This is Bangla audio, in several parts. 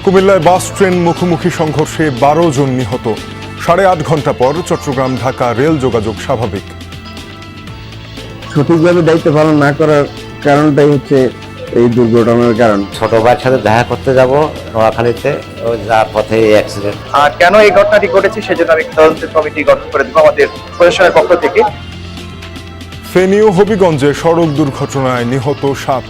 কুমিল্লায় বাস ট্রেন মুখোমুখি সংঘর্ষে ১২ জন নিহত। ৮.৫ ঘন্টা পর চট্টগ্রাম ঢাকা রেল যোগাযোগ স্বাভাবিক। সঠিকভাবে দায়িত্ব পালন না করার কারণটাই হচ্ছে এই দুর্ঘটনার কারণ। ছোট ভাইয়ের সাথে দেখা করতে যাব নোয়াখালীতে, ওই যার পথে এই অ্যাক্সিডেন্ট। আর কেন এই ঘটনাটি ঘটেছে সেজন্য আমি তদন্তের কমিটি গঠন করে দেবো আমাদের প্রশাসনের পক্ষ থেকে। ফেনী ও হবিগঞ্জে সড়ক দুর্ঘটনায় নিহত ৭।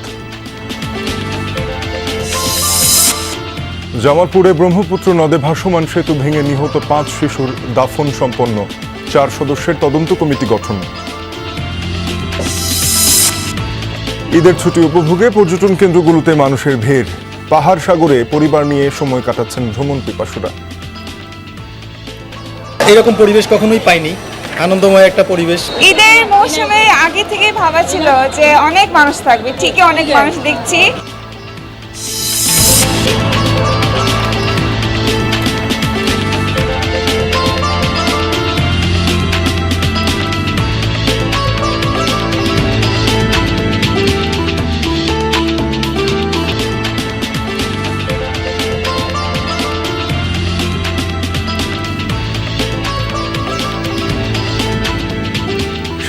জামালপুরে ব্রহ্মপুত্র নদে ভাসমান সেতু ভেঙে নিহত ৫ শিশুর দাফন সম্পন্ন। ৪ সদস্যের তদন্ত কমিটি গঠন। ঈদের ছুটি উপভোগে পর্যটন কেন্দ্রগুলোতে মানুষের ভিড়। পাহাড় সাগরে পরিবার নিয়ে সময় কাটাচ্ছেন ভ্রমণ পিপাসুরা। এরকম পরিবেশ কখনোই পাইনি, আনন্দময় একটা পরিবেশ। ঈদের মৌসুমে আগে থেকে ভাবা ছিল যে অনেক মানুষ থাকবে, ঠিকই অনেক মানুষ দেখছি।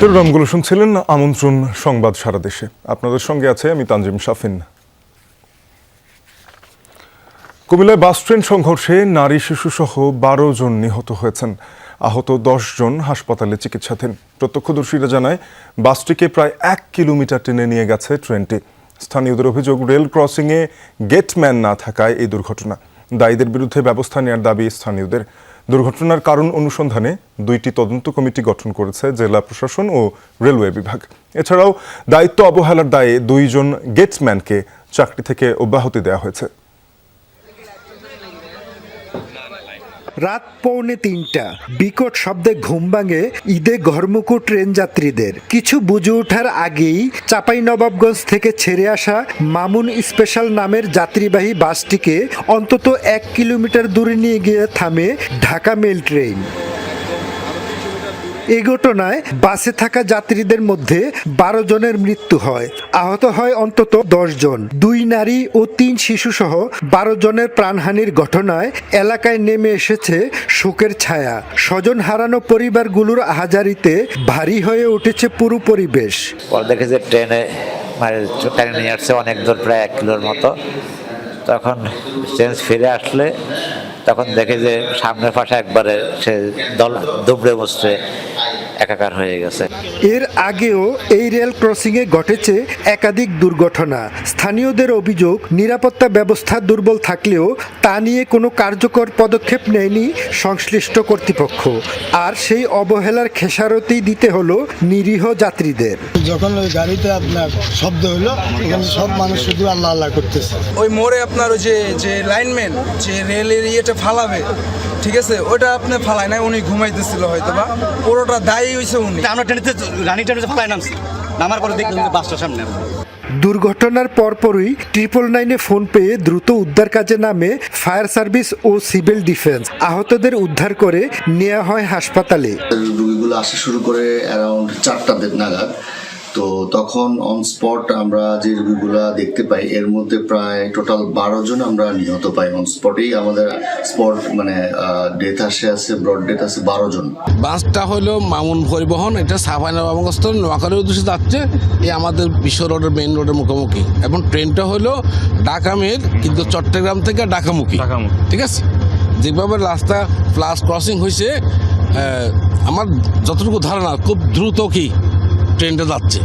শিরোনামগুলো শুনছিলেন, আমন্ত্রণ সংবাদ সারা দেশে। আপনাদের সঙ্গে আছে আমি তানজিম শাফিন। কুমিল্লায় বাস ট্রেন সংঘর্ষে নারী শিশু সহ ১২ জন নিহত হয়েছেন। আহত ১০ জন হাসপাতালে চিকিৎসাধীন। প্রত্যক্ষদর্শীরা জানায় বাসটিকে প্রায় ১ কিলোমিটার টেনে নিয়ে গেছে ট্রেনটি। স্থানীয়দের অভিযোগ, রেল ক্রসিংয়ে গেটম্যান না থাকায় এই দুর্ঘটনা। দায়ীদের বিরুদ্ধে ব্যবস্থা নেওয়ার দাবি স্থানীয়দের। দুর্ঘটনার কারণ অনুসন্ধানে ২টি তদন্ত কমিটি গঠন করেছে জেলা প্রশাসন ও রেলওয়ে বিভাগ। এছাড়াও দায়িত্ব অবহেলার দায়ে ২ জন গেটম্যানকে চাকরি থেকে অব্যাহতি দেওয়া হয়েছে। রাত ২:৩০ বিকট শব্দে ঘুম ভাঙে ঈদে ঘরমুখো ট্রেন যাত্রীদের। কিছু বুঝে ওঠার আগেই চাঁপাইনবাবগঞ্জ থেকে ছেড়ে আসা মামুন স্পেশাল নামের যাত্রীবাহী বাসটিকে অন্তত ১ কিলোমিটার দূরে নিয়ে গিয়ে থামে ঢাকা মেল ট্রেন। এই ঘটনায় বাসে থাকা যাত্রীদের মধ্যে ১২ জনের মৃত্যু হয়, আহত হয় অন্তত ১০ জন। ২ নারী ও ৩ শিশু সহ ১২ জনের প্রাণহানির ঘটনায় এলাকায় নেমে এসেছে শোকের ছায়া। স্বজন হারানো পরিবারগুলোর আহাজারিতে ভারী হয়ে উঠেছে পুরো পরিবেশ। দেখে যে ট্রেনে নিয়ে আসছে অনেক দূর, প্রায় ১ কিলোর মতো। তখন ট্রেন ফিরে আসলে তখন দেখে যে সামনের পাশে একবারে সে দুবড়ে মুচড়ে একাকার হয়ে গেছে। এর আগেও এই রেল ক্রসিংয়ে ঘটেছে একাধিক দুর্ঘটনা। স্থানীয়দের অভিযোগ, নিরাপত্তা ব্যবস্থা দুর্বল থাকলেও তা নিয়ে কোনো কার্যকর পদক্ষেপ নেয়নি সংশ্লিষ্ট কর্তৃপক্ষ। আর সেই অবহেলার খেসারতি দিতে হলো নিরীহ যাত্রীদের। যখন ওই গাড়িতে আপনার শব্দ হলো, ওখানে সব মানুষ শুধু আল্লাহ আল্লাহ করতেছে। ওই মোড়ে আপনার ওই যে লাইনম্যান যে রেলের ইয়েটা ফালাবে, ঠিক আছে, ওটা আপনি ফালায় নাই, উনি ঘুমাইতেছিল হয়তো বা, পুরোটা দায়ী হয়েছে উনি। আমরা ট্রেনেতে রানি ট্রেনে ফালায় নামছি, নামার পরে দেখলাম যে বাসটার সামনে। দুর্ঘটনার পরপরই 999-এ ফোন পেয়ে দ্রুত উদ্ধার কাজে নামে ফায়ার সার্ভিস ও সিভিল ডিফেন্স। আহতদের উদ্ধার করে নেওয়া হয় হাসপাতালে। রোগীগুলো আসা শুরু করে অ্যারাউন্ড ৪টা নাগাদ। তো তখন অন স্পট আমরা যে রোগীগুলো দেখতে পাই, এর মধ্যে প্রায় টোটাল ১২ জন আমরা নিহত পাই। অন স্পটেই আমাদের স্পট ডেথ আছে, ব্রড ডেথ আছে ১২ জন। বাসটা হলো মামুন পরিবহন, এটা চাঁপাইনবাবগঞ্জ নোয়াখালীর উদ্দেশ্যে যাচ্ছে, এই আমাদের বিশ্ব রোডের মেইন রোডের মুখোমুখি। এবং ট্রেনটা হলো ঢাকা মেল, কিন্তু চট্টগ্রাম থেকে ঢাকামুখী, ঠিক আছে। যেভাবে রাস্তা প্লাস ক্রসিং হয়েছে, আমার যতটুকু ধারণা খুব দ্রুত কি ট্রেনটা যাচ্ছে।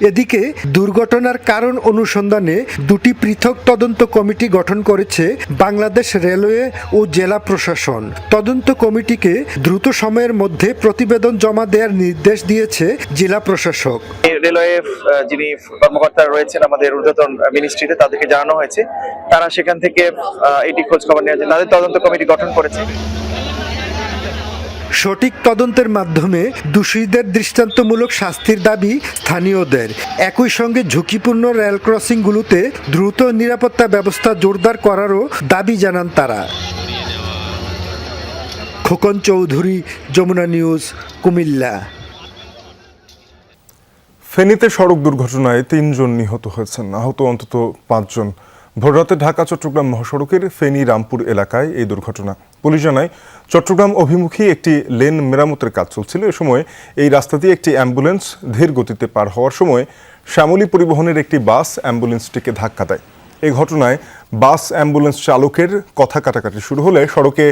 এদিকে দুর্ঘটনার কারণ অনুসন্ধানে ২টি পৃথক তদন্ত কমিটি গঠন করেছে বাংলাদেশ রেলওয়ে ও জেলা প্রশাসন। তদন্ত কমিটিকে দ্রুত সময়ের মধ্যে প্রতিবেদন জমা দেওয়ার নির্দেশ দিয়েছে জেলা প্রশাসক। রেলওয়ে যিনি কর্মকর্তা রয়েছেন আমাদের ঊর্ধ্বতন মিনিস্ট্রিতে, তাদেরকে জানানো হয়েছে, তারা সেখান থেকে এটি খোঁজ খবর নেওয়া যায়, তাদের তদন্ত কমিটি গঠন করেছে। সঠিক তদন্তের মাধ্যমে দোষীদের দৃষ্টান্তমূলক শাস্তির দাবি স্থানীয়দের। একই সঙ্গে ঝুঁকিপূর্ণ রেল ক্রসিংগুলোতে দ্রুত নিরাপত্তা ব্যবস্থা জোরদার করারও দাবি জানান তারা। খোকন চৌধুরী, যমুনা নিউজ, কুমিল্লা। ফেনীতে সড়ক দুর্ঘটনায় ৩ জন নিহত হয়েছেন, আহত অন্তত ৫ জন। ভোররাতে ঢাকা চট্টগ্রাম মহাসড়কের ফেনী রামপুর এলাকায় এই দুর্ঘটনা। পুলিশ জানায়, চট্টগ্রাম অভিমুখী একটি লেন মেরামতের কাজ চলছিল। এ সময় এই রাস্তা দিয়ে একটি অ্যাম্বুলেন্স ধীর গতিতে পার হওয়ার সময় শ্যামলী পরিবহনের একটি বাস অ্যাম্বুলেন্সটিকে ধাক্কা দেয়। এই ঘটনায় বাস অ্যাম্বুলেন্স চালকের কথা কাটাকাটি শুরু হলে সড়কে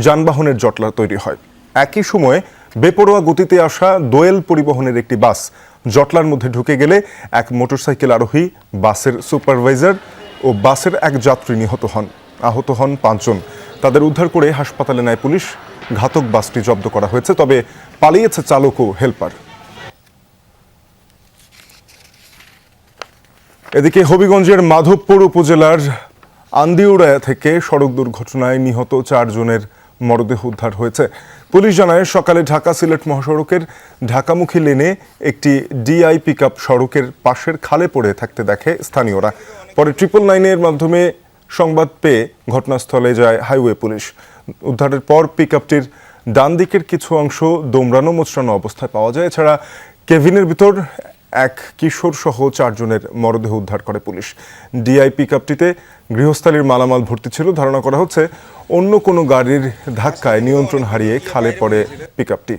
যানবাহনের জটলা তৈরি হয়। একই সময়ে বেপরোয়া গতিতে আসা দোয়েল পরিবহনের একটি বাস জটলার মধ্যে ঢুকে গেলে এক মোটরসাইকেল আরোহী, বাসের সুপারভাইজার ও বাসের এক যাত্রী নিহত হন। আহত হন 5 জন। তাদের উদ্ধার করে হাসপাতালে নেয় পুলিশ। ঘাতক বাসটি জব্দ করা হয়েছে, তবে পালিয়েছে চালক ও হেলপার। এদিকে হবিগঞ্জের মাধবপুর উপজেলার আন্দিউড়া থেকে সড়ক দুর্ঘটনায় নিহত 4 জনের মরদেহ উদ্ধার হয়েছে। পুলিশ জানায়, সকালে ঢাকা সিলেট মহাসড়কের ঢাকামুখী লেনে একটি ডিআই পিকআপ সড়কের পাশের খালে পড়ে থাকতে দেখে স্থানীয়রা। পরে 999-এর মাধ্যমে সংবাদ পেয়ে ঘটনাস্থলে যায় হাইওয়ে পুলিশ। উদ্ধারের পর পিকআপটির ডান দিকের কিছু অংশ দোমড়ানো মোচড়ানো অবস্থায় পাওয়া যায়। এছাড়া কেবিনের ভিতর এক কিশোর সহ 4 জনের মরদেহ উদ্ধার করে পুলিশ। ডিআই পিকআপটিতে গৃহস্থালির মালামাল ভর্তি ছিল। ধারণা করা হচ্ছে অন্য কোনো গাড়ির ধাক্কায় নিয়ন্ত্রণ হারিয়ে খালে পড়ে পিকআপটি।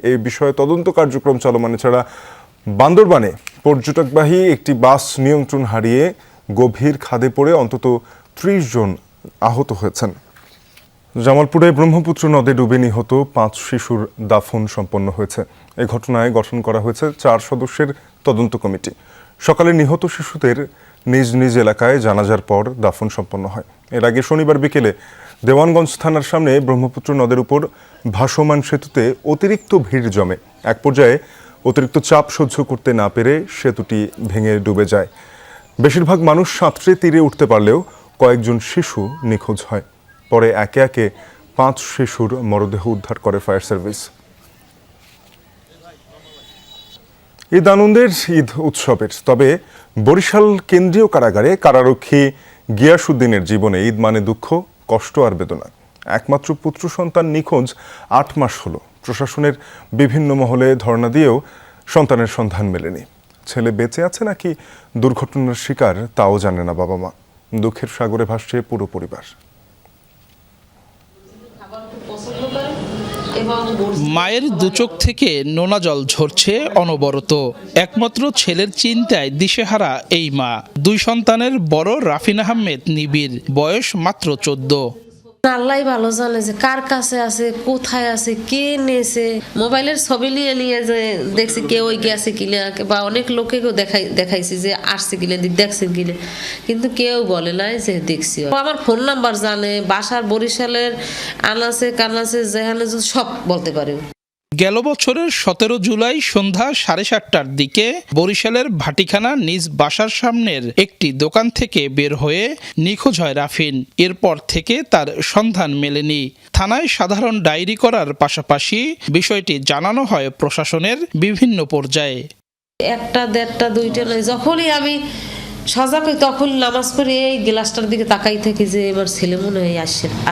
এই বিষয়ে তদন্ত কার্যক্রম চলমান। এছাড়া বান্দরবানে পর্যটকবাহী একটি বাস নিয়ন্ত্রণ হারিয়ে গভীর খাদে পড়ে অন্তত 30 জন আহত হয়েছেন। জামালপুরে ব্রহ্মপুত্র নদে ডুবে নিহত 5 শিশুর দাফন সম্পন্ন হয়েছে। এই ঘটনায় গঠন করা হয়েছে 4 সদস্যের তদন্ত কমিটি। সকালে নিহত শিশুদের নিজ নিজ এলাকায় জানাজার পর দাফন সম্পন্ন হয়। এর আগে শনিবার বিকেলে দেওয়ানগঞ্জ থানার সামনে ব্রহ্মপুত্র নদের উপর ভাসমান সেতুতে অতিরিক্ত ভিড় জমে। এক পর্যায়ে অতিরিক্ত চাপ সহ্য করতে না পেরে সেতুটি ভেঙে ডুবে যায়। বেশিরভাগ মানুষ সাঁতরে তীরে উঠতে পারলেও কয়েকজন শিশু নিখোঁজ হয়। পরে একে একে 5 শিশুর মরদেহ উদ্ধার করে ফায়ার সার্ভিস। ঈদ আনন্দের, ঈদ উৎসবের। তবে বরিশাল কেন্দ্রীয় কারাগারে কারারক্ষী গিয়াসউদ্দিনের জীবনে ঈদ মানে দুঃখ, কষ্ট আর বেদনা। একমাত্র পুত্র সন্তান নিখোঁজ 8 মাস হলো। প্রশাসনের বিভিন্ন মহলে ধর্ণা দিয়েও সন্তানের সন্ধান মেলেনি। ছেলে বেঁচে আছে নাকি দুর্ঘটনার শিকার তাও জানে না বাবা মা। দুঃখের সাগরে ভাসছে পুরো পরিবার। মায়ের দুচোখ থেকে নোনা জল ঝরছে অনবরত। একমাত্র ছেলের চিন্তায় দিশেহারা এই মা। 2 সন্তানের বড় রাফিন আহমেদ নিবিড়, বয়স মাত্র 14। আল্লাহ ভালো জানে যে কার কাছে আছে, কোথায় আছে, কে নিয়েছে। মোবাইলের ছবি নিয়ে নিয়ে যে দেখছি কে ওই গেছে কিলে, বা অনেক লোকেকেও দেখাইছি যে আসছে কিলে, দেখছে কিলে, কিন্তু কেউ বলে নাই যে দেখছি। আমার ফোন নাম্বার জানে, বাসার বরিশালের আনাচে কানাচে যেখানে সব বলতে পারে। গেল বছরের 17 জুলাই সন্ধ্যা 7:30টার দিকে বরিশালের ভাটিখানা নিজ বাসার সামনের একটি দোকান থেকে বের হয়ে নিখোঁজ হয় রাফিন। এরপর থেকে তার সন্ধান মেলেনি। থানায় সাধারণ ডায়েরি করার পাশাপাশি বিষয়টি জানানো হয় প্রশাসনের বিভিন্ন পর্যায়ে। 1টা, 1.5টা, 2টা নয়, যখনই আমি সজাগ হই তখন নামাজ পড়ে এই গ্লাসটার দিকে তাকাই থাকি যে আমার ছেলে মনে হয়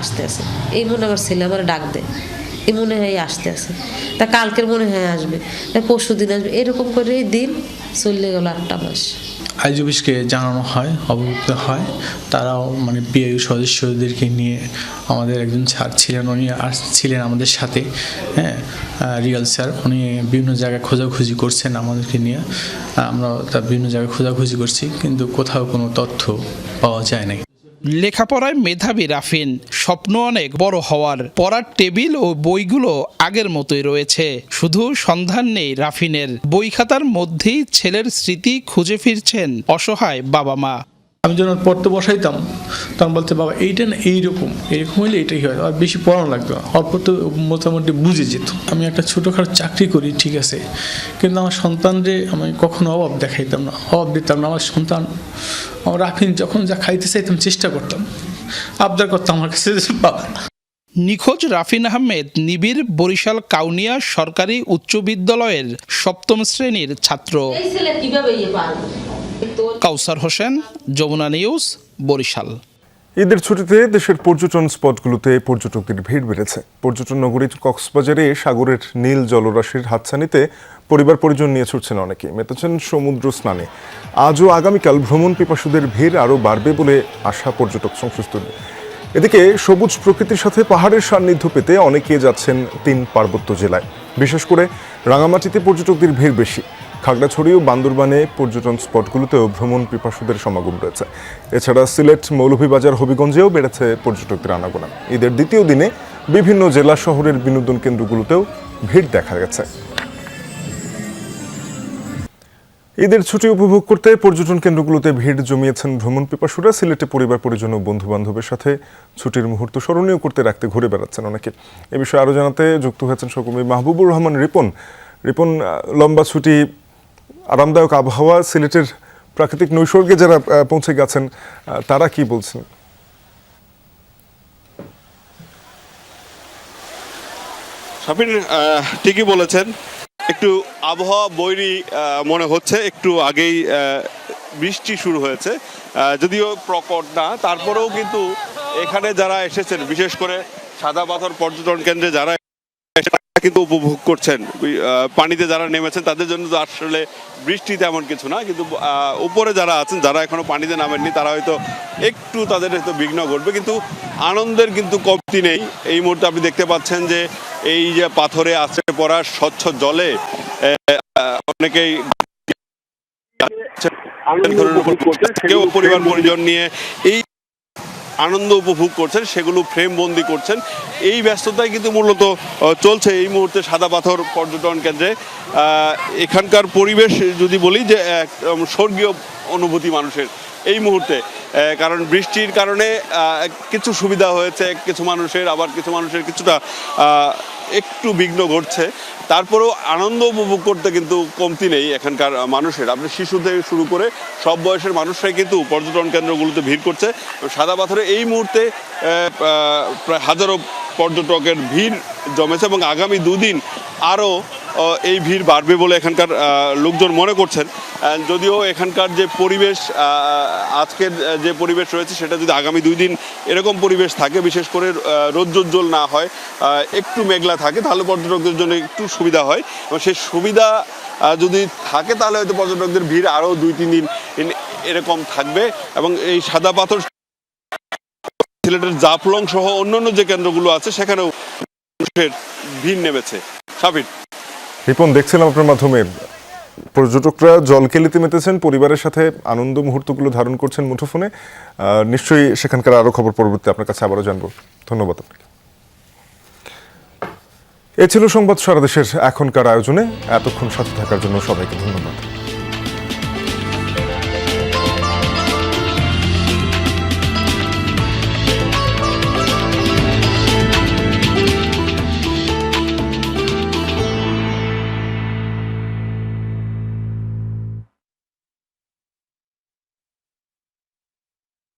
আসতে আছে, এই মনে আমার ছেলে আমার ডাক দেয়, এই মনে হয় আসতে আছে, তা কালকের মনে হয় আসবে, তাই পরশু দিন আসবে, এরকম করে এই দিন চলে গেল 8টা মাস। আইজিবিসকে জানানো হয়, অবহিত হয়। তারাও মানে পিআইউ সদস্যদেরকে নিয়ে, আমাদের একজন স্যার ছিলেন, উনি আসছিলেন আমাদের সাথে, হ্যাঁ, রিয়াল স্যার, উনি বিভিন্ন জায়গায় খোঁজাখুঁজি করছেন আমাদেরকে নিয়ে। আমরা তার বিভিন্ন জায়গায় খোঁজাখুঁজি করছি, কিন্তু কোথাও কোনো তথ্য পাওয়া যায় নাই। লেখাপড়ায় মেধাবী রাফিন, স্বপ্ন অনেক বড় হওয়ার। পড়ার টেবিল ও বইগুলো আগের মতোই রয়েছে, শুধু সন্ধান নেই রাফিনের। বই খাতার মধ্যেই ছেলের স্মৃতি খুঁজে ফিরছেন অসহায় বাবা মা। আমি যখন পড়তে বসাইতাম তখন বলতে, বাবা এইটা না এইরকম হইলে এটাই হয়, আর বেশি পড়ানো লাগতো না, অল্প তো মোটামুটি বুঝে যেত। আমি একটা ছোটোখাটো চাকরি করি, ঠিক আছে, কিন্তু আমার সন্তানরে আমি কখনো অভাব দেখাইতাম না, অভাব দিতাম না। আমার সন্তান, আমার রাফিন যখন যা খাইতে চাইতাম চেষ্টা করতাম, আবদার করতাম আমার কাছে, বাবা। নিখোঁজ রাফিন আহমেদ নিবিড় বরিশাল কাউনিয়া সরকারি উচ্চ বিদ্যালয়ের 7ম শ্রেণীর ছাত্র। কিভাবে কাউসার হোসেন, যমুনা নিউজ, বরিশাল। ঈদের ছুটিতে দেশের পর্যটন স্পটগুলোতে পর্যটকদের ভিড় বেড়েছে। পর্যটন নগরী কক্সবাজারে সাগরের নীল জলরাশির হাতছানিতে পরিবার পরিজন নিয়ে ছুটছেন অনেকে, মেতেছেন সমুদ্র স্নানে। আজও আগামীকাল ভ্রমণ পিপাসুদের ভিড় আরও বাড়বে বলে আশা পর্যটক সংশ্লিষ্টদের। এদিকে সবুজ প্রকৃতির সাথে পাহাড়ের সান্নিধ্য পেতে অনেকে যাচ্ছেন 3 পার্বত্য জেলায়। বিশেষ করে রাঙামাটিতে পর্যটকদের ভিড় বেশি। খাগড়াছড়ি ও বান্দরবানে পর্যটন স্পটগুলোতেও ভ্রমণ পিপাসুদের সমাগম রয়েছে। এছাড়া সিলেট, মৌলভীবাজার, হবিগঞ্জেও বেড়েছে পর্যটকদের আনাগোনা। ঈদের দ্বিতীয় দিনে বিভিন্ন জেলা শহরের বিনোদন কেন্দ্রগুলোতেও ভিড় দেখা গেছে। ঈদের ছুটি উপভোগ করতে পর্যটন কেন্দ্রগুলোতে ভিড় জমিয়েছেন ভ্রমণ পিপাসুরা। সিলেটে পরিবার পরিজন ও বন্ধু বান্ধবের সাথে ছুটির মুহূর্ত স্মরণীয় করতে রাখতে ঘুরে বেড়াচ্ছেন অনেকে। এ বিষয়ে আরও জানাতে যুক্ত হয়েছেন সহকর্মী মাহবুবুর রহমান রিপন। রিপন, লম্বা ছুটি, আরামদায়ক আবহাওয়া, সিলেটের প্রাকৃতিক নৈসর্গে যারা পৌঁছে গেছেন তারা কি বলছেন? শাফিন ঠিকই বলেছেন, একটু আবহাওয়া বৈরী মনে হচ্ছে। একটু আগেই বৃষ্টি শুরু হয়েছে, যদিও প্রকট না, তারপরেও কিন্তু এখানে যারা এসেছেন, বিশেষ করে সাদা পাথর পর্যটন কেন্দ্রে যারা কিন্তু উপভোগ করছেন, পানিতে যারা নেমেছেন তাদের জন্য তো আসলে বৃষ্টি তেমন কিছু না, কিন্তু উপরে যারা আছেন, যারা এখনো পানিতে নামেননি, তারা হয়তো একটু তাদের হয়তো বিঘ্ন ঘটবে, কিন্তু আনন্দের কিন্তু কমতি নেই। এই মুহূর্তে আপনি দেখতে পাচ্ছেন যে এই যে পাথরে আছড়ে পড়া স্বচ্ছ জলে অনেকেই কেউ পরিবার পরিজন নিয়ে এই আনন্দ উপভোগ করছেন, সেগুলো ফ্রেম বন্দি করছেন। এই ব্যস্ততাই কিন্তু মূলত চলছে এই মুহূর্তে সাদা পাথর পর্যটন কেন্দ্রে। এখানকার পরিবেশ যদি বলি যে স্বর্গীয় অনুভূতি মানুষের এই মুহূর্তে, কারণ বৃষ্টির কারণে কিছু সুবিধা হয়েছে কিছু মানুষের, আবার কিছু মানুষের কিছুটা একটু বিঘ্ন ঘটছে। তারপরেও আনন্দ উপভোগ করতে কিন্তু কমতি নেই এখানকার মানুষের। আপনি শিশু থেকে শুরু করে সব বয়সের মানুষরাই কিন্তু পর্যটন কেন্দ্রগুলোতে ভিড় করছে। সাদা পাথরে এই মুহূর্তে প্রায় হাজারো পর্যটকের ভিড় জমেছে এবং আগামী 2 দিন আরও এই ভিড় বাড়বে বলে এখানকার লোকজন মনে করছেন। যদিও এখানকার যে পরিবেশ, আজকের যে পরিবেশ রয়েছে, সেটা যদি আগামী 2 দিন এরকম পরিবেশ থাকে, বিশেষ করে রৌদ্রোজ্জ্বল না হয়, একটু মেঘলা থাকে, তাহলে পর্যটকদের জন্য একটু সুবিধা হয়। এবং সেই সুবিধা যদি থাকে তাহলে হয়তো পর্যটকদের ভিড় আরও 2-3 দিন এরকম থাকবে। এবং এই সাদা পাথর, সিলেটের জাফলং সহ অন্যান্য যে কেন্দ্রগুলো আছে সেখানেও মানুষের ভিড় নেমেছে। সাবির, রিপন, দেখছিলাম আপনার মাধ্যমে পর্যটকরা জলকেলিতে মেতেছেন, পরিবারের সাথে আনন্দ মুহূর্তগুলো ধারণ করছেন মুঠোফোনে। নিশ্চয়ই সেখানকার আরও খবর পরবর্তী আপনার কাছে আবারও জানবো। ধন্যবাদ আপনাকে। এ ছিল সংবাদ সারা দেশের এখনকার আয়োজনে। এতক্ষণ সাথে থাকার জন্য সবাইকে ধন্যবাদ।